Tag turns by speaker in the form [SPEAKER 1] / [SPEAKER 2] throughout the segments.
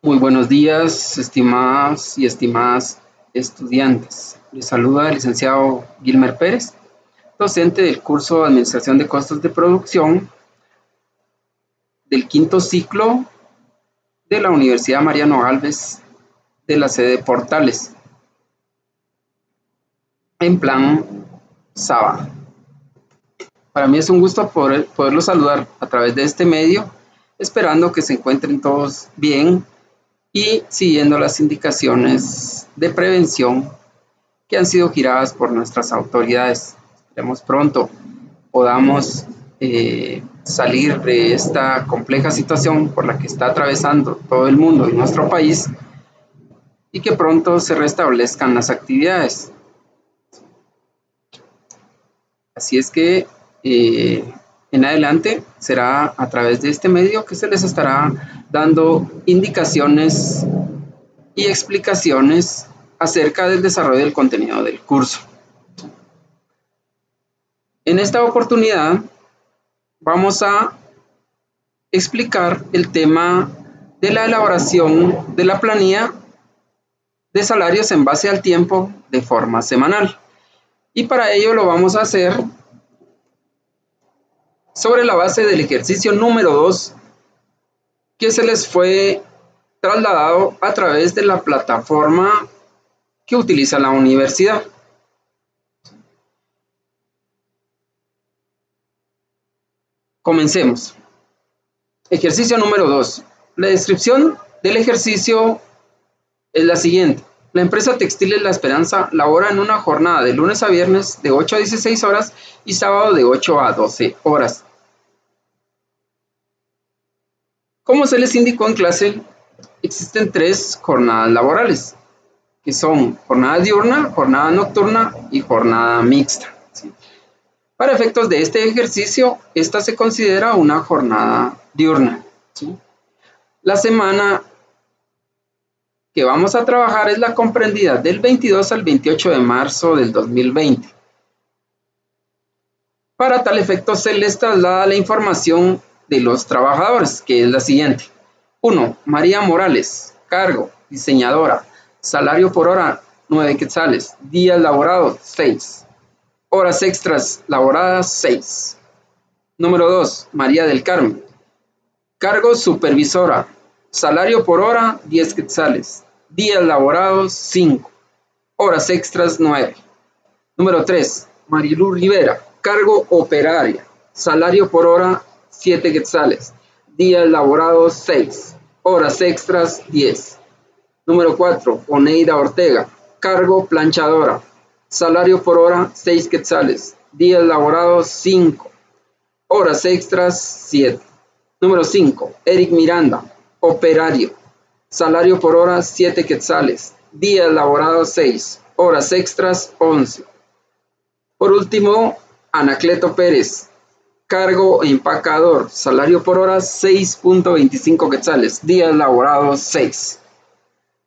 [SPEAKER 1] Muy buenos días, estimados y estimadas estudiantes. Les saluda el licenciado Gilmer Pérez, docente del curso de Administración de Costos de Producción del quinto ciclo de la Universidad Mariano Gálvez de la sede Portales, en plan SABA. Para mí es un gusto poderlos saludar a través de este medio, esperando que se encuentren todos bien y siguiendo las indicaciones de prevención que han sido giradas por nuestras autoridades. Esperemos pronto podamos salir de esta compleja situación por la que está atravesando todo el mundo y nuestro país y que pronto se restablezcan las actividades. Así es que en adelante será a través de este medio que se les estará dando indicaciones y explicaciones acerca del desarrollo del contenido del curso. En esta oportunidad vamos a explicar el tema de la elaboración de la planilla de salarios en base al tiempo de forma semanal. Y para ello lo vamos a hacer sobre la base del ejercicio número 2 que se les fue trasladado a través de la plataforma que utiliza la universidad. Comencemos. Ejercicio número 2. La descripción del ejercicio es la siguiente. La empresa textil La Esperanza labora en una jornada de lunes a viernes de 8 a 16 horas y sábado de 8 a 12 horas. Como se les indicó en clase, existen 3 jornadas laborales, que son jornada diurna, jornada nocturna y jornada mixta. ¿Sí? Para efectos de este ejercicio, esta se considera una jornada diurna. ¿Sí? La semana que vamos a trabajar es la comprendida del 22 al 28 de marzo del 2020. Para tal efecto se les traslada la información de los trabajadores, que es la siguiente. 1. María Morales, cargo, diseñadora, salario por hora 9 quetzales, días laborados 6, horas extras laboradas 6. Número 2. María del Carmen, cargo, supervisora, salario por hora 10 quetzales, días laborados 5, horas extras 9. Número 3. Marilu Rivera, cargo, operaria, salario por hora 7 quetzales, días laborados 6, horas extras 10. Número 4. Oneida Ortega, cargo, planchadora, salario por hora 6 quetzales, días laborados 5, horas extras 7. Número 5. Eric Miranda, operario, salario por hora 7 quetzales, días laborados 6, horas extras 11. Por último, Anacleto Pérez, cargo, empacador, salario por hora 6.25 quetzales, días laborados 6.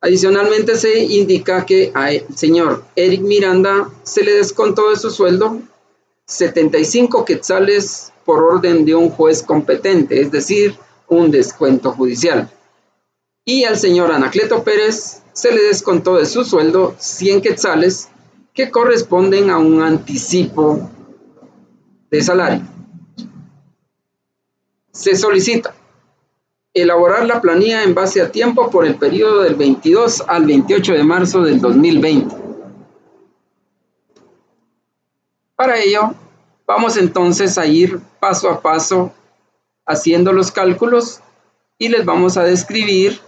[SPEAKER 1] Adicionalmente se indica que al señor Eric Miranda se le descontó de su sueldo 75 quetzales por orden de un juez competente, es decir, un descuento judicial. Y al señor Anacleto Pérez se le descontó de su sueldo 100 quetzales que corresponden a un anticipo de salario. Se solicita elaborar la planilla en base a tiempo por el periodo del 22 al 28 de marzo del 2020. Para ello, vamos entonces a ir paso a paso haciendo los cálculos y les vamos a describir,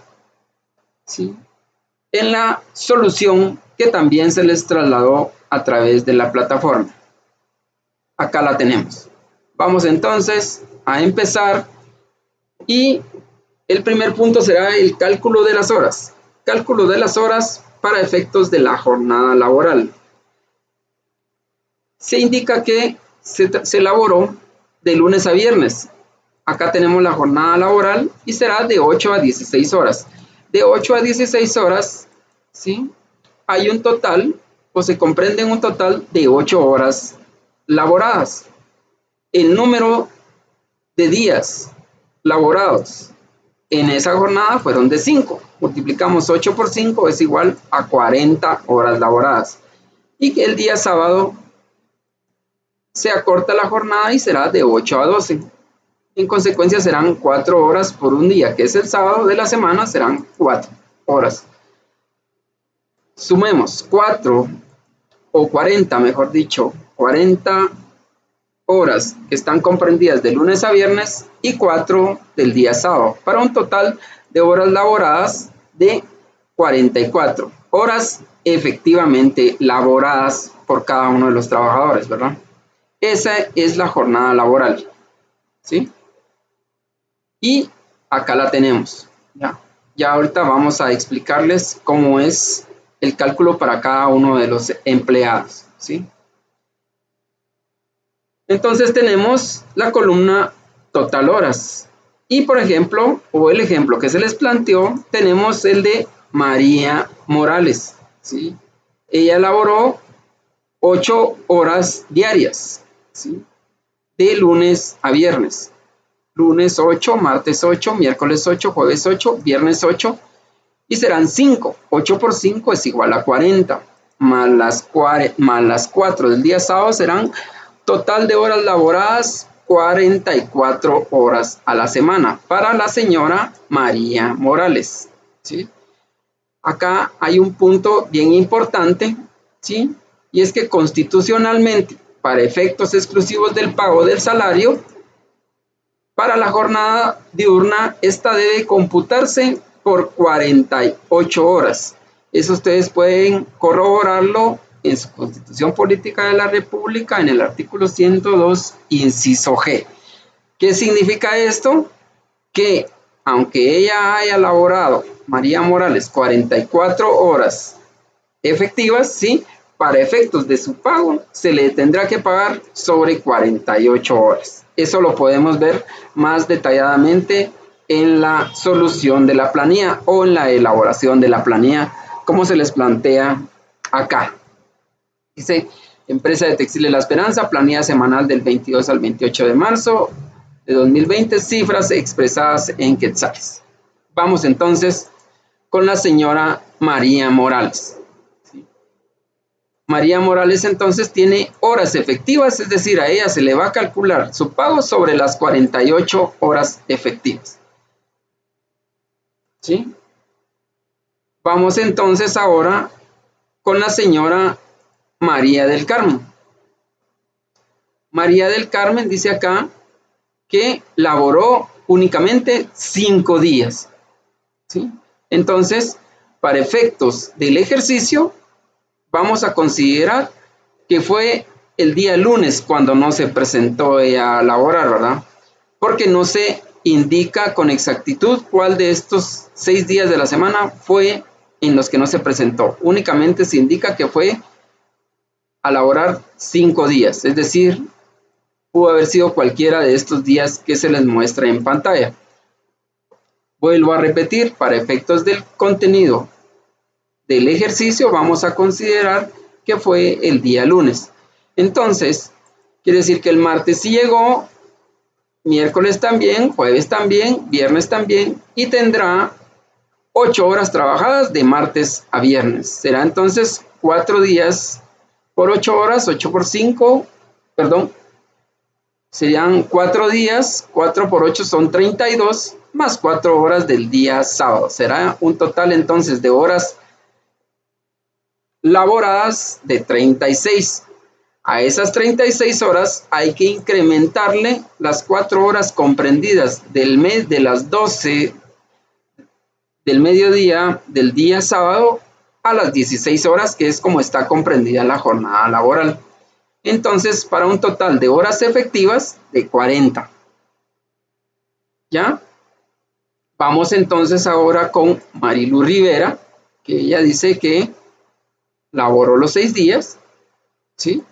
[SPEAKER 1] ¿sí?, en la solución que también se les trasladó a través de la plataforma. Acá la tenemos. Vamos entonces a empezar y el primer punto será el cálculo de las horas. Cálculo de las horas para efectos de la jornada laboral. Se indica que se elaboró de lunes a viernes. Acá tenemos la jornada laboral y será de 8 a 16 horas. De 8 a 16 horas, ¿sí?, hay un total, o se comprende un total de 8 horas laboradas. El número de días laborados en esa jornada fueron de 5. Multiplicamos 8 por 5 es igual a 40 horas laboradas. Y que el día sábado se acorta la jornada y será de 8 a 12. En consecuencia serán 4 horas por un día, que es el sábado de la semana, serán 4 horas. Sumemos 4 o 40, mejor dicho, 40 horas que están comprendidas de lunes a viernes y 4 del día sábado, para un total de horas laboradas de 44 horas efectivamente laboradas por cada uno de los trabajadores, ¿verdad? Esa es la jornada laboral, ¿sí? Y acá la tenemos, ya ahorita vamos a explicarles cómo es el cálculo para cada uno de los empleados, ¿sí? Entonces tenemos la columna total horas. Y por ejemplo, o el ejemplo que se les planteó, tenemos el de María Morales, ¿sí? Ella laboró 8 horas diarias, ¿sí? De lunes a viernes. Lunes 8, martes 8, miércoles 8, jueves 8, viernes 8. Y serán 5. 8 por 5 es igual a 40. Más las 4 del día sábado serán total de horas laboradas 44 horas a la semana para la señora María Morales, ¿sí? Acá hay un punto bien importante, ¿sí? Y es que constitucionalmente, para efectos exclusivos del pago del salario, para la jornada diurna, esta debe computarse por 48 horas. Eso ustedes pueden corroborarlo en su Constitución Política de la República, en el artículo 102, inciso G. ¿Qué significa esto? Que aunque ella haya laborado, María Morales, 44 horas efectivas, ¿sí? Para efectos de su pago, se le tendrá que pagar sobre 48 horas. Eso lo podemos ver más detalladamente en la solución de la planilla o en la elaboración de la planilla, como se les plantea acá. Dice, Empresa de Textiles La Esperanza, planilla semanal del 22 al 28 de marzo de 2020, cifras expresadas en quetzales. Vamos entonces con la señora María Morales. María Morales entonces tiene horas efectivas, es decir, a ella se le va a calcular su pago sobre las 48 horas efectivas. ¿Sí? Vamos entonces ahora con la señora María del Carmen. María del Carmen dice acá que laboró únicamente 5 días. ¿Sí? Entonces, para efectos del ejercicio, vamos a considerar que fue el día lunes cuando no se presentó ella a laborar, ¿verdad? Porque no se indica con exactitud cuál de estos 6 días de la semana fue en los que no se presentó. Únicamente se indica que fue a laborar 5 días, es decir, pudo haber sido cualquiera de estos días que se les muestra en pantalla. Vuelvo a repetir, para efectos del contenido del ejercicio vamos a considerar que fue el día lunes. Entonces, quiere decir que el martes sí llegó, miércoles también, jueves también, viernes también, y tendrá 8 horas trabajadas de martes a viernes. Será entonces 4 días por 8 horas, 8 por 5, perdón, serían 4 días, 4 por 8 son 32, más 4 horas del día sábado. Será un total entonces de horas laboradas de 36. A esas 36 horas hay que incrementarle las 4 horas comprendidas del mes de las 12 del mediodía del día sábado a las 16 horas, que es como está comprendida la jornada laboral. Entonces, para un total de horas efectivas de 40. ¿Ya? Vamos entonces ahora con Marilu Rivera, que ella dice que laboró los 6 días, ¿sí?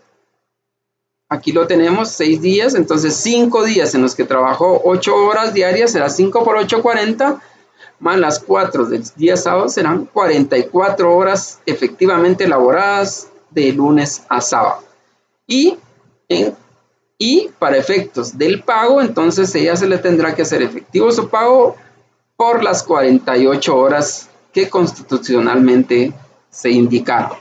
[SPEAKER 1] Aquí lo tenemos, 6 días, entonces 5 días en los que trabajó 8 horas diarias, será 5 por 8, 40, más las 4 del día sábado serán 44 horas efectivamente laboradas de lunes a sábado. Y para efectos del pago, entonces ella se le tendrá que hacer efectivo su pago por las 48 horas que constitucionalmente se indicaron.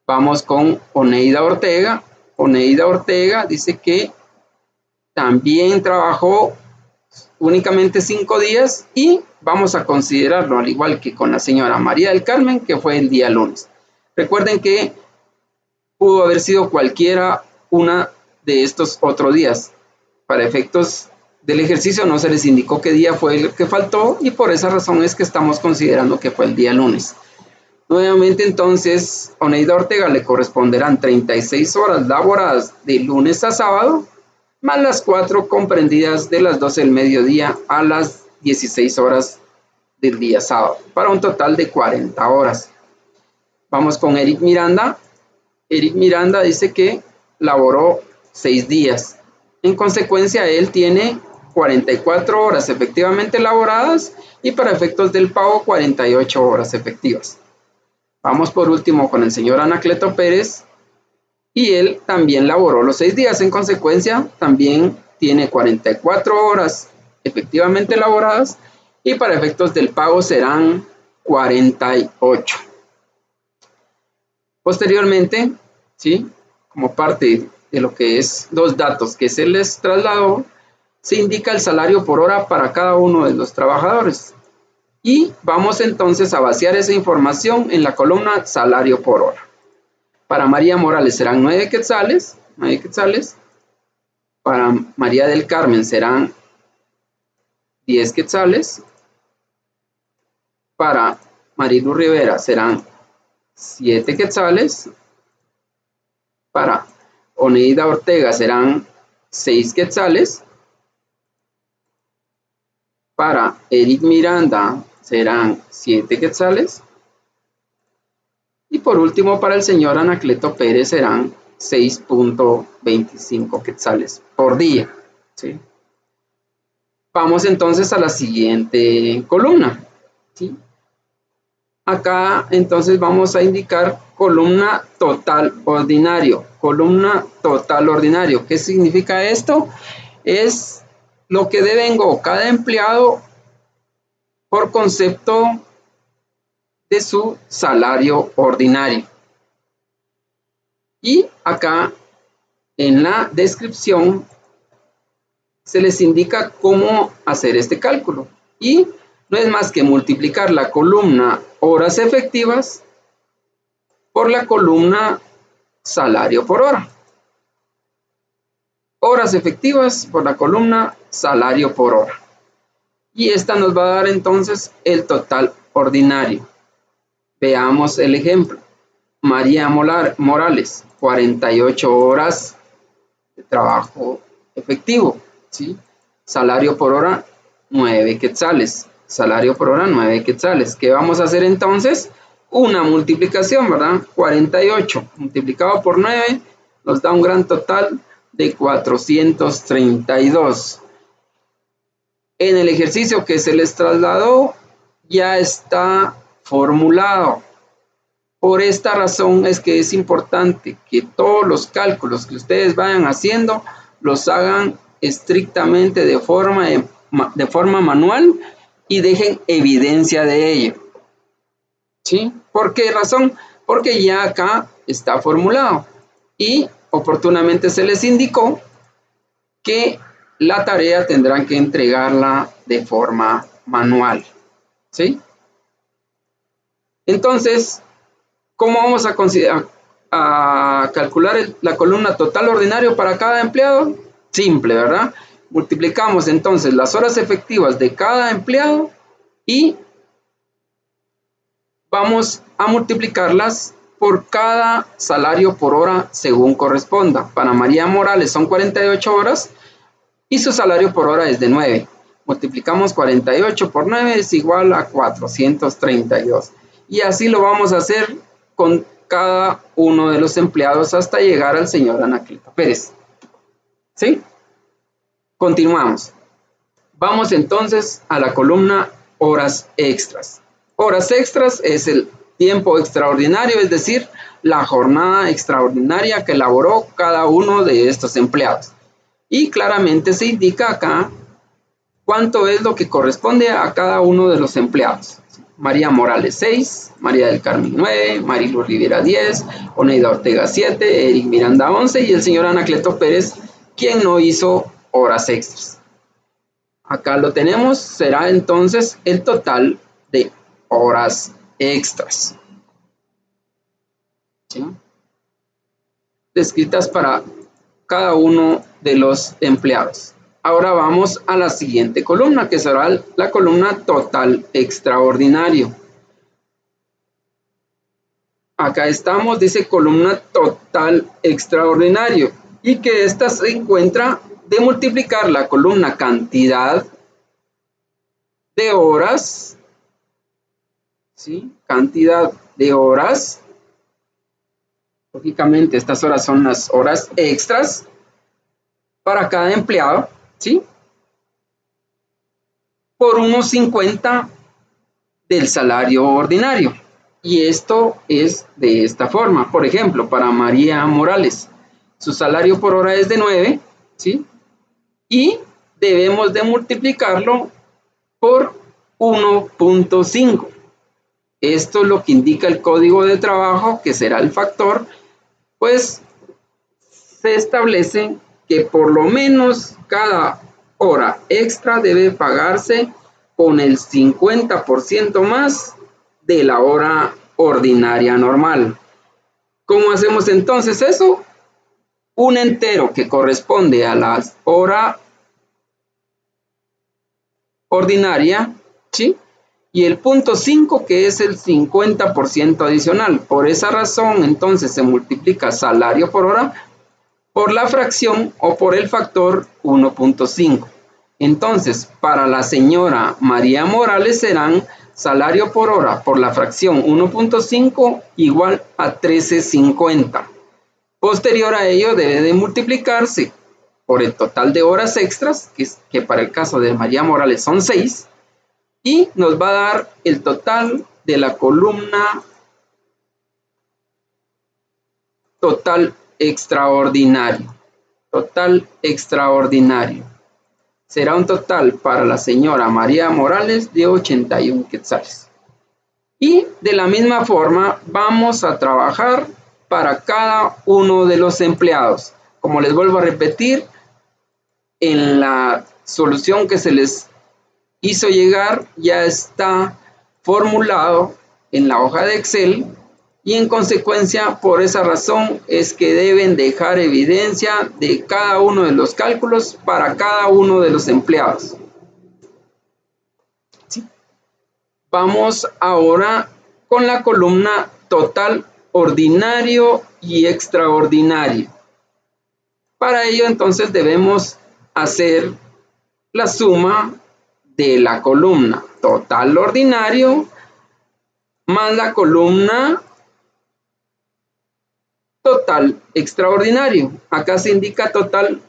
[SPEAKER 1] Vamos con Oneida Ortega. Oneida Ortega dice que también trabajó únicamente 5 días y vamos a considerarlo al igual que con la señora María del Carmen, que fue el día lunes. Recuerden que pudo haber sido cualquiera una de estos otros días. Para efectos del ejercicio no se les indicó qué día fue el que faltó y por esa razón es que estamos considerando que fue el día lunes. Nuevamente entonces, Oneida Ortega le corresponderán 36 horas laboradas de lunes a sábado, más las 4 comprendidas de las 12 del mediodía a las 16 horas del día sábado, para un total de 40 horas. Vamos con Eric Miranda. Eric Miranda dice que laboró 6 días. En consecuencia, él tiene 44 horas efectivamente laboradas y para efectos del pago 48 horas efectivas. Vamos por último con el señor Anacleto Pérez y él también laboró los 6 días. En consecuencia, también tiene 44 horas efectivamente laboradas y para efectos del pago serán 48. Posteriormente, ¿sí?, como parte de lo que es los datos que se les trasladó, se indica el salario por hora para cada uno de los trabajadores. Y vamos entonces a vaciar esa información en la columna salario por hora. Para María Morales serán 9 quetzales. Para María del Carmen serán 10 quetzales. Para Marilu Rivera serán 7 quetzales. Para Oneida Ortega serán 6 quetzales. Para Eric Miranda serán 7 quetzales. Y por último, para el señor Anacleto Pérez serán 6.25 quetzales por día, ¿sí? Vamos entonces a la siguiente columna, ¿sí? Acá entonces vamos a indicar columna total ordinario. Columna total ordinario. ¿Qué significa esto? Es lo que devengo cada empleado por concepto de su salario ordinario. Y acá en la descripción se les indica cómo hacer este cálculo. Y no es más que multiplicar la columna horas efectivas por la columna salario por hora. Horas efectivas por la columna salario por hora. Y esta nos va a dar entonces el total ordinario. Veamos el ejemplo. María Morales, 48 horas de trabajo efectivo, ¿sí? Salario por hora, 9 quetzales. Salario por hora, 9 quetzales. ¿Qué vamos a hacer entonces? Una multiplicación, ¿verdad? 48 multiplicado por 9 nos da un gran total de 432. En el ejercicio que se les trasladó ya está formulado. Por esta razón es que es importante que todos los cálculos que ustedes vayan haciendo los hagan estrictamente de forma manual y dejen evidencia de ello. ¿Sí? ¿Por qué razón? Porque ya acá está formulado y oportunamente se les indicó que la tarea tendrán que entregarla de forma manual. ¿Sí? Entonces, ¿cómo vamos a calcular la columna total ordinario para cada empleado? Simple, ¿verdad? Multiplicamos entonces las horas efectivas de cada empleado y vamos a multiplicarlas por cada salario por hora según corresponda. Para María Morales son 48 horas y su salario por hora es de 9. Multiplicamos 48 por 9 es igual a 432. Y así lo vamos a hacer con cada uno de los empleados hasta llegar al señor Anacleto Pérez. ¿Sí? Continuamos. Vamos entonces a la columna horas extras. Horas extras es el tiempo extraordinario, es decir, la jornada extraordinaria que elaboró cada uno de estos empleados. Y claramente se indica acá cuánto es lo que corresponde a cada uno de los empleados. María Morales 6, María del Carmen 9, Mariluz Rivera 10, Oneida Ortega 7, Eric Miranda 11 y el señor Anacleto Pérez, quien no hizo horas extras. Acá lo tenemos, será entonces el total de horas extras, ¿sí?, descritas para cada uno de los empleados. Ahora vamos a la siguiente columna, que será la columna total extraordinario. Acá estamos, dice columna total extraordinario, y que esta se encuentra de multiplicar la columna cantidad de horas, ¿sí?, cantidad de horas. Lógicamente, estas horas son las horas extras para cada empleado, ¿sí?, por unos 50 del salario ordinario. Y esto es de esta forma. Por ejemplo, para María Morales, su salario por hora es de 9, ¿sí?, y debemos de multiplicarlo por 1.5. Esto es lo que indica el código de trabajo, que será el factor, pues se establece que por lo menos cada hora extra debe pagarse con el 50% más de la hora ordinaria normal. ¿Cómo hacemos entonces eso? Un entero que corresponde a la hora ordinaria, ¿sí?, y el 0.5 que es el 50% adicional. Por esa razón, entonces se multiplica salario por hora por la fracción o por el factor 1.5. Entonces, para la señora María Morales serán salario por hora por la fracción 1.5 igual a 13.50. Posterior a ello debe de multiplicarse por el total de horas extras, que para el caso de María Morales son 6, y nos va a dar el total de la columna total extraordinario. Total extraordinario. Será un total para la señora María Morales de 81 quetzales. Y de la misma forma vamos a trabajar para cada uno de los empleados. Como les vuelvo a repetir, en la solución que se les hizo llegar ya está formulado en la hoja de Excel, y en consecuencia por esa razón es que deben dejar evidencia de cada uno de los cálculos para cada uno de los empleados. ¿Sí? Vamos ahora con la columna total ordinario y extraordinario. Para ello entonces debemos hacer la suma de la columna total ordinario más la columna total extraordinario. Acá se indica total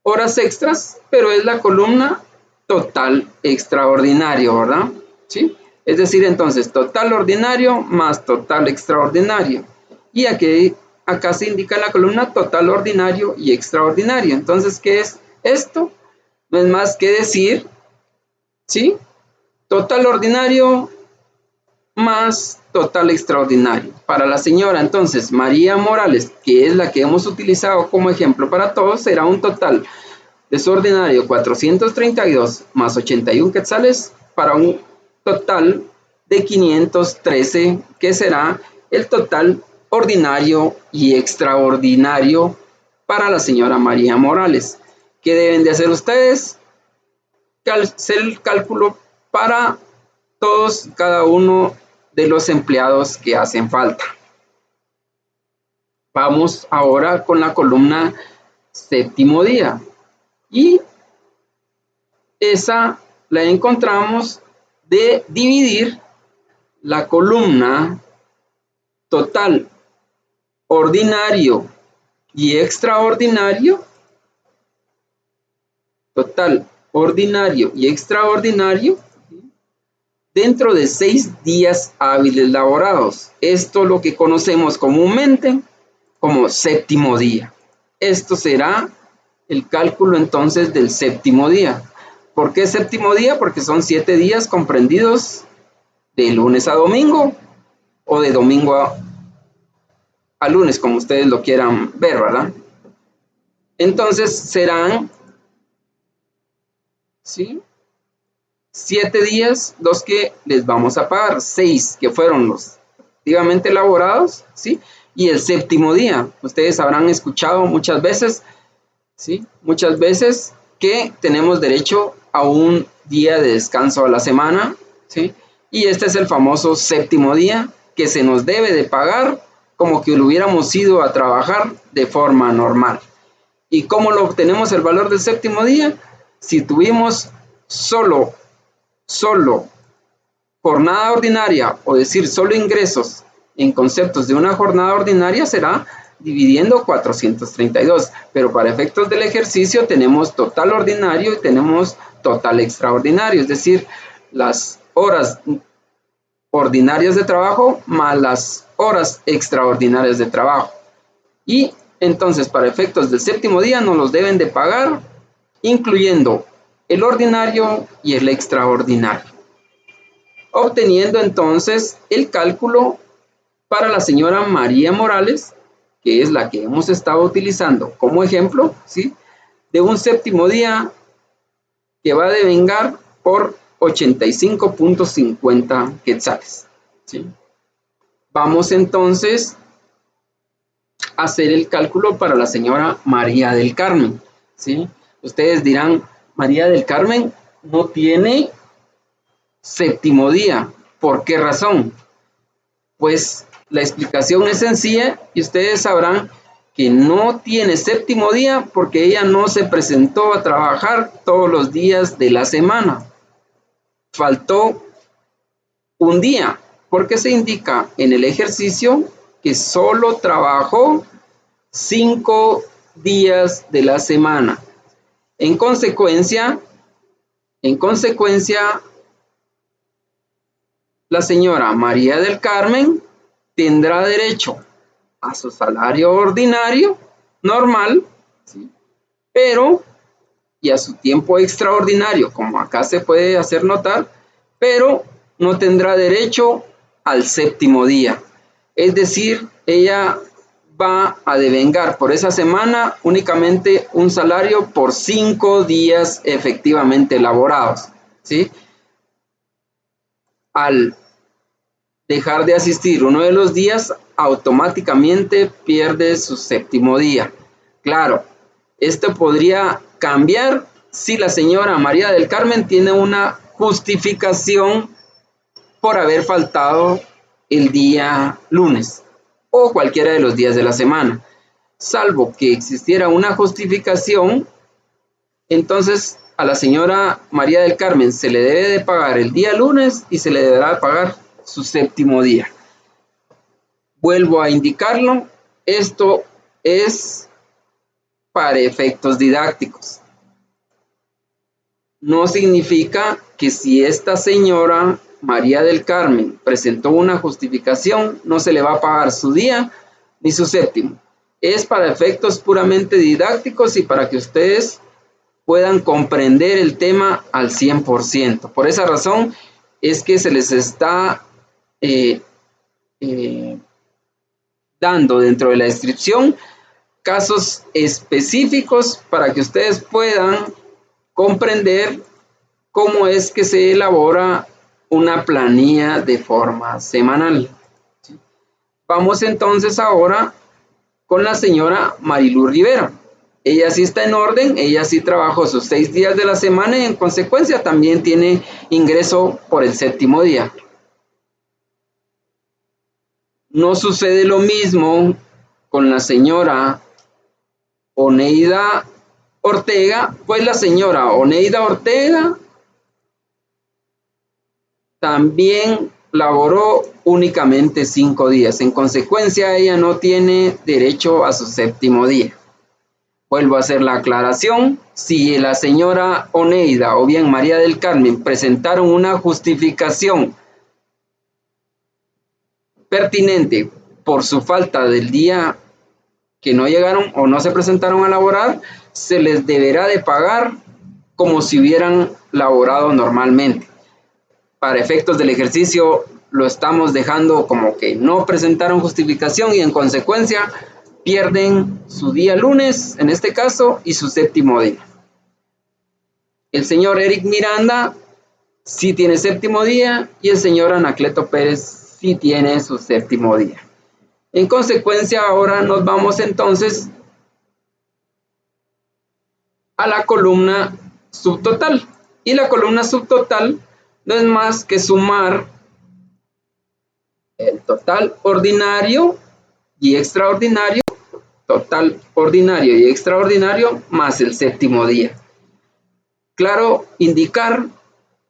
[SPEAKER 1] horas extras, pero es la columna total extraordinario, ¿verdad? ¿Sí? Es decir, entonces total ordinario más total extraordinario. Y aquí, acá se indica la columna total ordinario y extraordinario. Entonces, ¿qué es esto? No es más que decir, ¿sí?, total ordinario más total extraordinario. Para la señora, entonces, María Morales, que es la que hemos utilizado como ejemplo para todos, será un total de su ordinario 432 más 81 quetzales para un total de 513, que será el total ordinario y extraordinario para la señora María Morales. ¿Qué deben de hacer ustedes? Hacer el cálculo para todos, cada uno de los empleados que hacen falta. Vamos ahora con la columna séptimo día. Y esa la encontramos de dividir la columna total ordinario y extraordinario, total ordinario y extraordinario, dentro de 6 días hábiles laborados. Esto es lo que conocemos comúnmente como séptimo día. Esto será el cálculo entonces del séptimo día. ¿Por qué séptimo día? Porque son 7 días comprendidos de lunes a domingo o de domingo a lunes, como ustedes lo quieran ver, ¿verdad? Entonces serán, ¿sí?, 7 días los que les vamos a pagar, 6 que fueron los activamente elaborados, ¿sí? Y el séptimo día, ustedes habrán escuchado muchas veces, ¿sí?, muchas veces que tenemos derecho a un día de descanso a la semana, ¿sí? Y este es el famoso séptimo día que se nos debe de pagar como que lo hubiéramos ido a trabajar de forma normal. ¿Y cómo lo obtenemos el valor del séptimo día? Si tuvimos solo jornada ordinaria, o decir solo ingresos en conceptos de una jornada ordinaria, será dividiendo 432, pero para efectos del ejercicio tenemos total ordinario y tenemos total extraordinario, es decir, las horas ordinarias de trabajo más las horas extraordinarias de trabajo. Y entonces para efectos del séptimo día nos los deben de pagar incluyendo el ordinario y el extraordinario, obteniendo entonces el cálculo para la señora María Morales, que es la que hemos estado utilizando como ejemplo, ¿sí?, de un séptimo día que va a devengar por 85.50 quetzales, ¿sí? Vamos entonces a hacer el cálculo para la señora María del Carmen, ¿sí? Ustedes dirán, María del Carmen no tiene séptimo día. ¿Por qué razón? Pues la explicación es sencilla y ustedes sabrán que no tiene séptimo día porque ella no se presentó a trabajar todos los días de la semana. Faltó un día porque se indica en el ejercicio que solo trabajó 5 días de la semana. En consecuencia, la señora María del Carmen tendrá derecho a su salario ordinario normal, ¿sí?, pero, y a su tiempo extraordinario, como acá se puede hacer notar, pero no tendrá derecho al séptimo día. Es decir, ella va a devengar por esa semana únicamente un salario por 5 días efectivamente elaborados, ¿sí? Al dejar de asistir uno de los días, automáticamente pierde su séptimo día. Claro, esto podría cambiar si la señora María del Carmen tiene una justificación por haber faltado el día lunes o cualquiera de los días de la semana. Salvo que existiera una justificación, entonces a la señora María del Carmen se le debe de pagar el día lunes y se le deberá pagar su séptimo día. Vuelvo a indicarlo, esto es para efectos didácticos. No significa que si esta señora María del Carmen presentó una justificación, no se le va a pagar su día ni su séptimo. Es para efectos puramente didácticos y para que ustedes puedan comprender el tema al 100%. Por esa razón es que se les está dando dentro de la descripción casos específicos para que ustedes puedan comprender cómo es que se elabora una planilla de forma semanal. Vamos entonces ahora con la señora Marilu Rivera. Ella sí está en orden, ella sí trabajó sus 6 días de la semana y en consecuencia también tiene ingreso por el séptimo día. No sucede lo mismo con la señora Oneida Ortega, pues la señora Oneida Ortega también laboró únicamente 5 días. En consecuencia, ella no tiene derecho a su séptimo día. Vuelvo a hacer la aclaración. Si la señora Oneida o bien María del Carmen presentaron una justificación pertinente por su falta del día que no llegaron o no se presentaron a laborar, se les deberá de pagar como si hubieran laborado normalmente. Para efectos del ejercicio lo estamos dejando como que no presentaron justificación y en consecuencia pierden su día lunes, en este caso, y su séptimo día. El señor Eric Miranda sí tiene séptimo día y el señor Anacleto Pérez sí tiene su séptimo día. En consecuencia, ahora nos vamos entonces a la columna subtotal. Y la columna subtotal no es más que sumar el total ordinario y extraordinario, total ordinario y extraordinario, más el séptimo día. Claro, indicar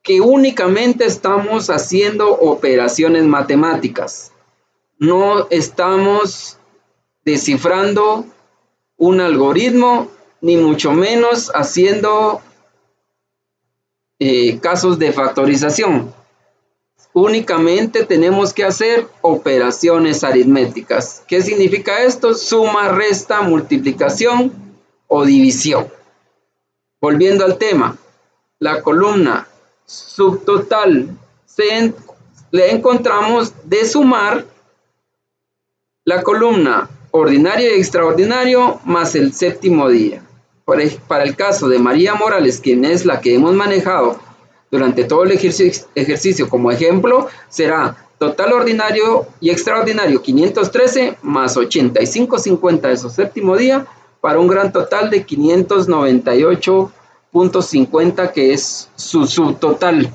[SPEAKER 1] que únicamente estamos haciendo operaciones matemáticas. No estamos descifrando un algoritmo, ni mucho menos haciendo casos de factorización. Únicamente tenemos que hacer operaciones aritméticas. ¿Qué significa esto? Suma, resta, multiplicación o división. Volviendo al tema, la columna subtotal le encontramos de sumar la columna ordinario y extraordinario más el séptimo día. Para el caso de María Morales, quien es la que hemos manejado durante todo el ejercicio como ejemplo, será total ordinario y extraordinario 513 más 85.50 de su séptimo día, para un gran total de 598.50, que es su subtotal.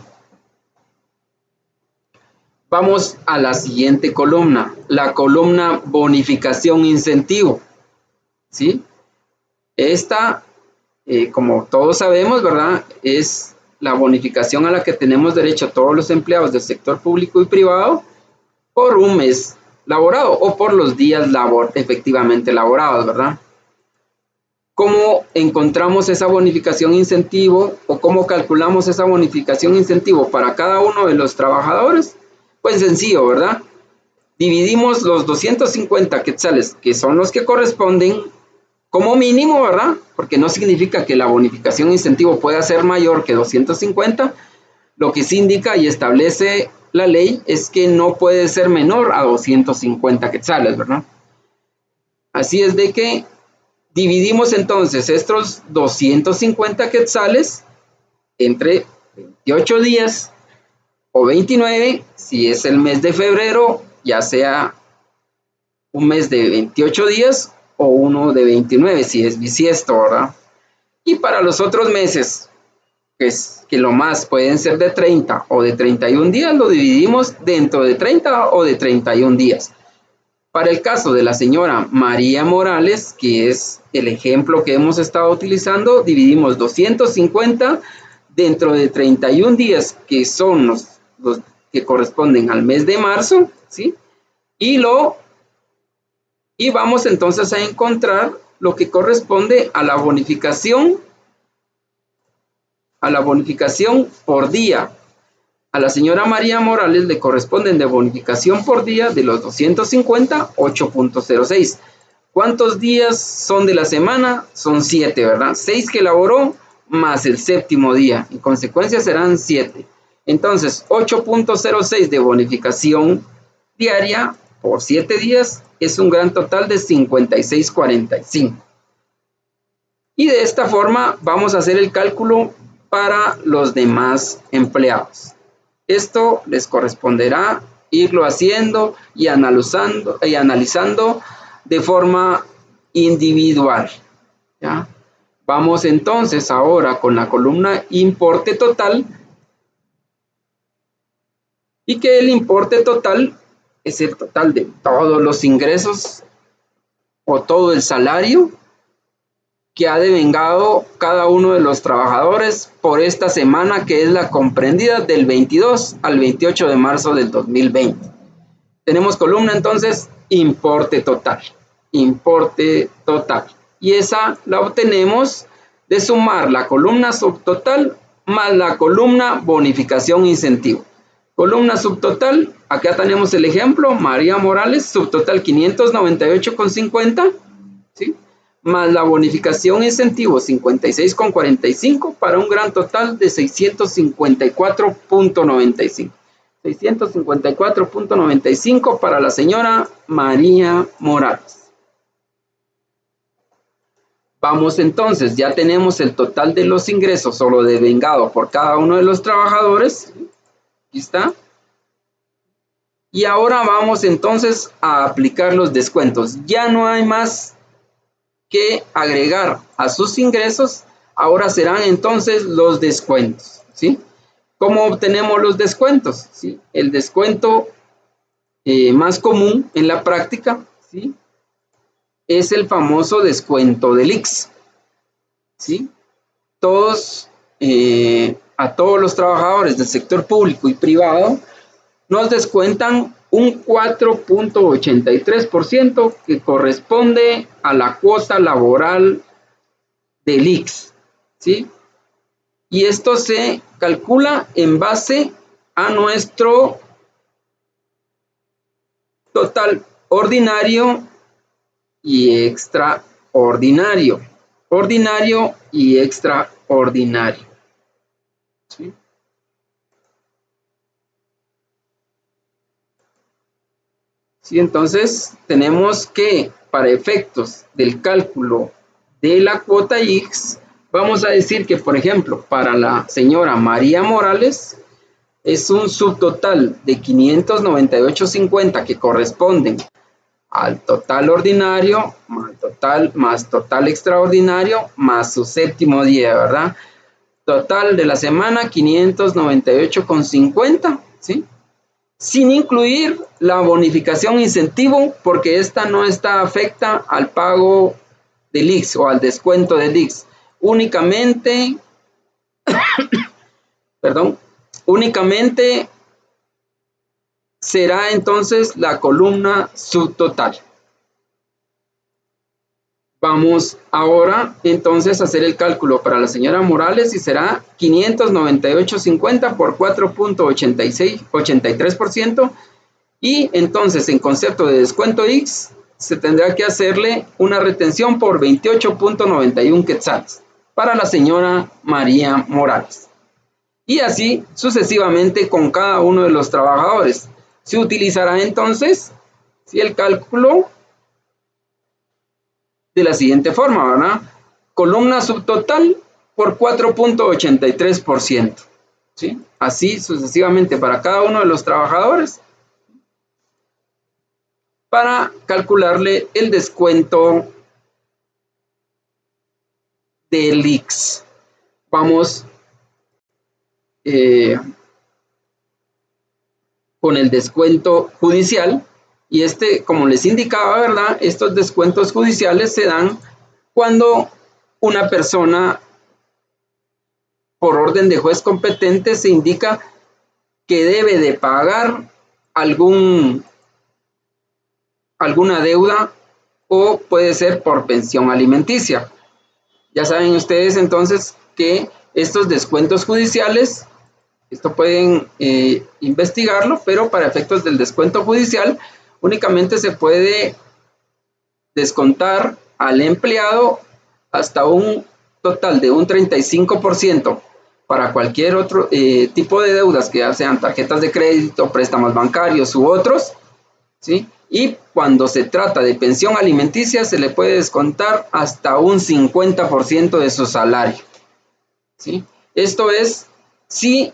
[SPEAKER 1] Vamos a la siguiente columna, la columna bonificación incentivo. ¿Sí? Esta, como todos sabemos, ¿verdad?, es la bonificación a la que tenemos derecho todos los empleados del sector público y privado por un mes laborado o por los días efectivamente laborados, ¿verdad? ¿Cómo encontramos esa bonificación incentivo o cómo calculamos esa bonificación incentivo para cada uno de los trabajadores? Pues sencillo, ¿verdad? Dividimos los 250 quetzales, que son los que corresponden como mínimo, ¿verdad? Porque no significa que la bonificación incentivo pueda ser mayor que 250. Lo que sí indica y establece la ley es que no puede ser menor a 250 quetzales, ¿verdad? Así es de que dividimos entonces estos 250 quetzales entre 28 días o 29, si es el mes de febrero, ya sea un mes de 28 días o uno de 29, si es bisiesto, ¿verdad? Y para los otros meses, que lo más pueden ser de 30 o de 31 días, lo dividimos dentro de 30 o de 31 días. Para el caso de la señora María Morales, que es el ejemplo que hemos estado utilizando, dividimos 250 dentro de 31 días, que son los que corresponden al mes de marzo, ¿sí? Y vamos entonces a encontrar lo que corresponde a la bonificación por día. A la señora María Morales le corresponden de bonificación por día de los 250, 8.06. ¿Cuántos días son de la semana? Son 7, ¿verdad? 6 que elaboró más el séptimo día. En consecuencia serán 7. Entonces, 8.06 de bonificación diaria por 7 días es un gran total de 56.45. Y de esta forma vamos a hacer el cálculo para los demás empleados. Esto les corresponderá irlo haciendo y analizando de forma individual, ¿ya? Vamos entonces ahora con la columna importe total, y que el importe total es el total de todos los ingresos o todo el salario que ha devengado cada uno de los trabajadores por esta semana, que es la comprendida del 22 al 28 de marzo del 2020. Tenemos columna entonces importe total, y esa la obtenemos de sumar la columna subtotal más la columna bonificación incentivo. Columna subtotal, acá tenemos el ejemplo, María Morales, subtotal 598.50, ¿sí?, más la bonificación incentivo 56,45 para un gran total de 654.95. 654.95 para la señora María Morales. Vamos entonces, ya tenemos el total de los ingresos o lo devengado por cada uno de los trabajadores. Aquí está. Y ahora vamos entonces a aplicar los descuentos. Ya no hay más que agregar a sus ingresos. Ahora serán entonces los descuentos, ¿sí? ¿Cómo obtenemos los descuentos? ¿Sí? El descuento más común en la práctica, ¿sí?, es el famoso descuento del IX, ¿sí? A todos los trabajadores del sector público y privado nos descuentan un 4.83% que corresponde a la cuota laboral del IX, ¿sí? Y esto se calcula en base a nuestro total ordinario y extraordinario. Ordinario y extraordinario, ¿sí? Sí, entonces tenemos que para efectos del cálculo de la cuota X, vamos a decir que, por ejemplo, para la señora María Morales, es un subtotal de 598.50 que corresponden al total ordinario, más total extraordinario, más su séptimo día, ¿verdad? Total de la semana, 598.50, ¿sí? Sin incluir la bonificación incentivo, porque esta no está afecta al pago del IX o al descuento del IX. Únicamente será entonces la columna subtotal. Vamos ahora entonces a hacer el cálculo para la señora Morales y será 598.50 por 4.83%, y entonces en concepto de descuento X se tendrá que hacerle una retención por 28.91 quetzales para la señora María Morales. Y así sucesivamente con cada uno de los trabajadores. Se utilizará entonces el cálculo de la siguiente forma, ¿verdad? Columna subtotal por 4.83%, ¿sí? Así sucesivamente para cada uno de los trabajadores para calcularle el descuento del IX. Vamos con el descuento judicial. Y como les indicaba, ¿verdad?, estos descuentos judiciales se dan cuando una persona, por orden de juez competente, se indica que debe de pagar alguna deuda o puede ser por pensión alimenticia. Ya saben ustedes entonces que estos descuentos judiciales, esto pueden investigarlo, pero para efectos del descuento judicial únicamente se puede descontar al empleado hasta un total de un 35% para cualquier otro tipo de deudas, que ya sean tarjetas de crédito, préstamos bancarios u otros, ¿sí? Y cuando se trata de pensión alimenticia se le puede descontar hasta un 50% de su salario, ¿sí? Esto es si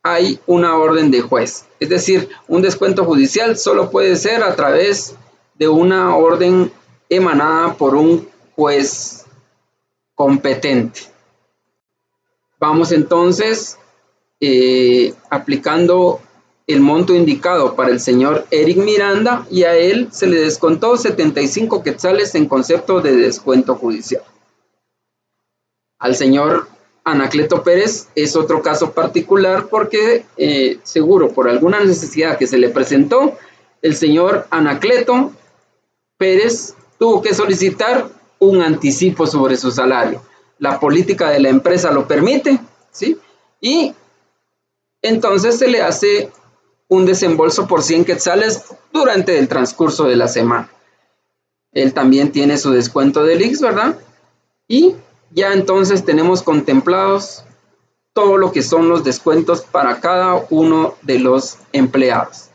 [SPEAKER 1] hay una orden de juez, es decir, un descuento judicial solo puede ser a través de una orden emanada por un juez competente. Vamos entonces aplicando el monto indicado para el señor Eric Miranda, y a él se le descontó 75 quetzales en concepto de descuento judicial. Al señor Anacleto Pérez es otro caso particular porque seguro por alguna necesidad que se le presentó, el señor Anacleto Pérez tuvo que solicitar un anticipo sobre su salario. La política de la empresa lo permite, ¿sí? Y entonces se le hace un desembolso por 100 quetzales durante el transcurso de la semana. Él también tiene su descuento del IX, ¿verdad? Y ya entonces tenemos contemplados todo lo que son los descuentos para cada uno de los empleados.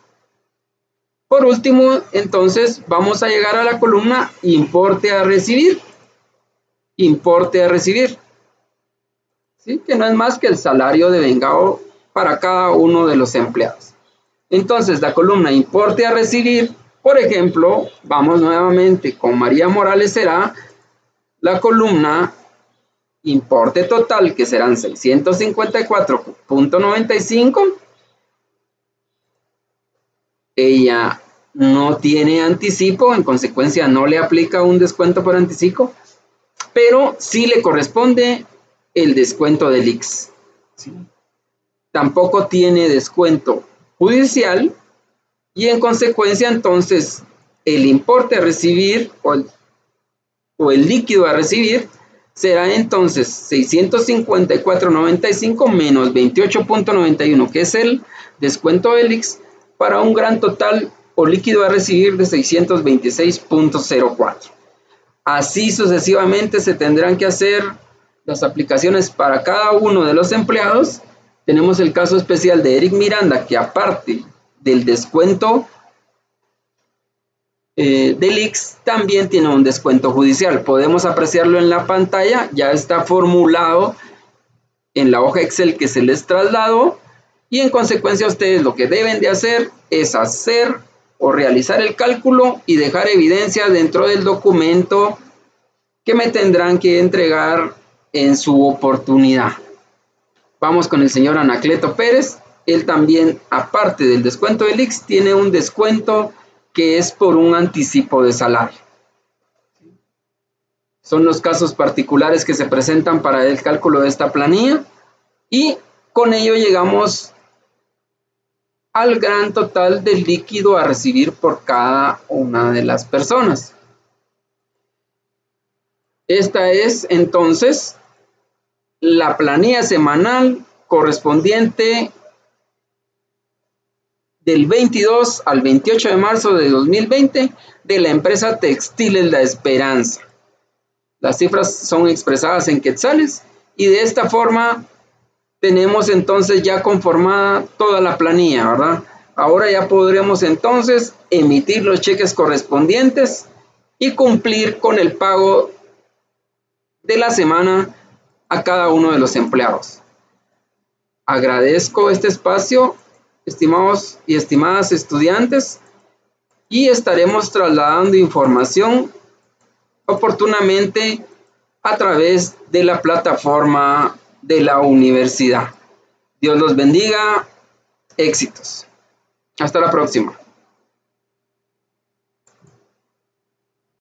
[SPEAKER 1] Por último, entonces vamos a llegar a la columna importe a recibir. Importe a recibir. ¿Sí? Que no es más que el salario devengado para cada uno de los empleados. Entonces, la columna importe a recibir, por ejemplo, vamos nuevamente con María Morales, será la columna importe total, que serán 654.95. Ella no tiene anticipo, en consecuencia no le aplica un descuento por anticipo, pero sí le corresponde el descuento del IX. ¿Sí? Tampoco tiene descuento judicial y en consecuencia entonces el importe a recibir o el líquido a recibir será entonces 654.95 menos 28.91, que es el descuento del IX, para un gran total o líquido a recibir de 626.04. Así sucesivamente se tendrán que hacer las aplicaciones para cada uno de los empleados. Tenemos el caso especial de Eric Miranda, que aparte del descuento del IX, también tiene un descuento judicial. Podemos apreciarlo en la pantalla, ya está formulado en la hoja Excel que se les trasladó, y en consecuencia ustedes lo que deben de hacer es hacer o realizar el cálculo y dejar evidencia dentro del documento que me tendrán que entregar en su oportunidad. Vamos con el señor Anacleto Pérez. Él también, aparte del descuento del IX, tiene un descuento que es por un anticipo de salario. Son los casos particulares que se presentan para el cálculo de esta planilla, y con ello llegamos al gran total del líquido a recibir por cada una de las personas. Esta es entonces la planilla semanal correspondiente del 22 al 28 de marzo de 2020 de la empresa Textiles La Esperanza. Las cifras son expresadas en quetzales y de esta forma tenemos entonces ya conformada toda la planilla, ¿verdad? Ahora ya podremos entonces emitir los cheques correspondientes y cumplir con el pago de la semana a cada uno de los empleados. Agradezco este espacio, estimados y estimadas estudiantes, y estaremos trasladando información oportunamente a través de la plataforma de la universidad. Dios los bendiga, éxitos. Hasta la próxima.